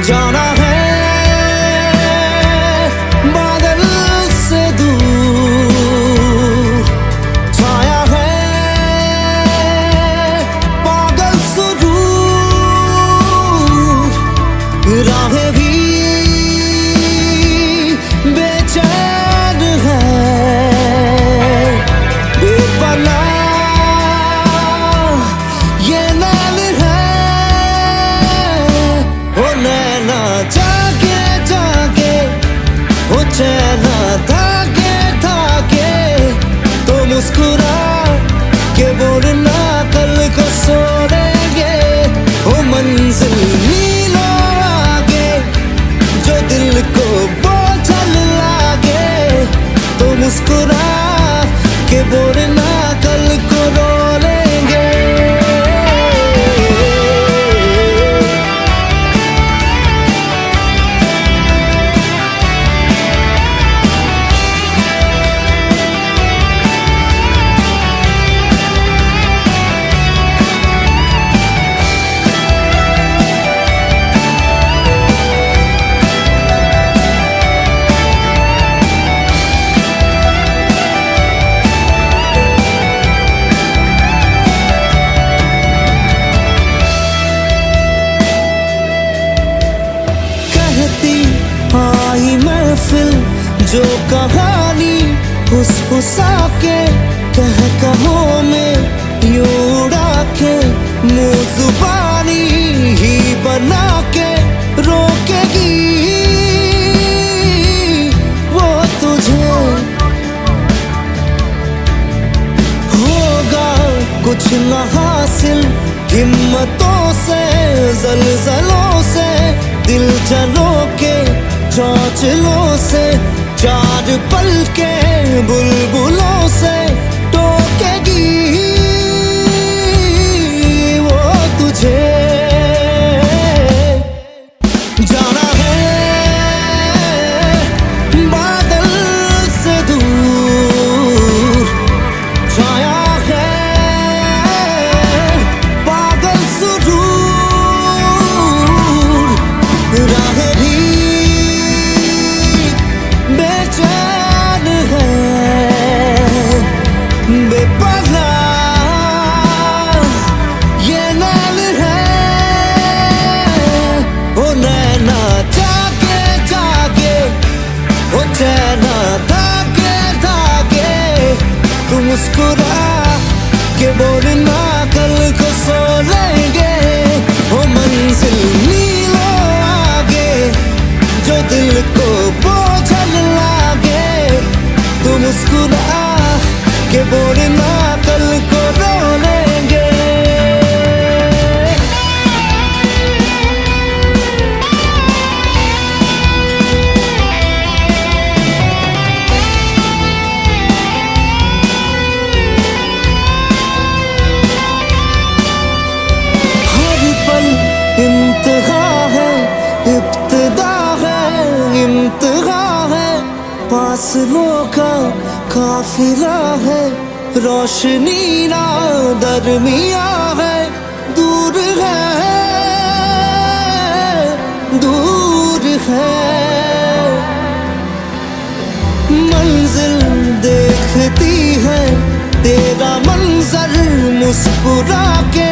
जाना है बादल से दूर, छाया है पागल सुरूर, राहें भी बेचैन है बेपनाह ये नैन है, ओ नैना जागे जागे, ओ चैना धागे धागे, तो मुस्कुरा के बोलना कल को सो लेंगे, ओ मंजिल मीलों आगे जो दिल को बोझल लागे, तो मुस्कुरा के बोलना कल को रो लेंगे। आई महफिल जो कहानी फुसफुसा के कह कहो में यूं उड़ा के, मुँह जुबानी ही बना के रोकेगी वो तुझे, होगा कुछ न हासिल हिम्मतों से ज़लज़लों से, दिल जलों के चौचलों से, चार पल के बुलबुलों से टोकेगी वो तुझे, जाना है बादल से दूर, छाया है पागल सुरूर, राहें भी बेचैन है बेपनाह ये नैन है, ओ नैना जागे जागे, ओ चैना धागे धागे, तू मुस्कुरा के बोलना कल को सो लेंगे, ओ मंजिल मीलों आगे जो दिल को बोझल लागे, तू मुस्कुरा के बोलना कल को रो लेंगे। हर पल इम्तिहा है, इब्तिदा है, इम्तिहा है, फासलों का काफिला है, रोशनी ना दरमिया है, दूर है दूर है, मंजिल देखती है तेरा मंजर मुस्कुरा के,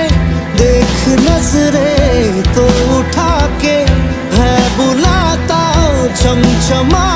देख नजरें तो उठा के, है बुलाता चमचमा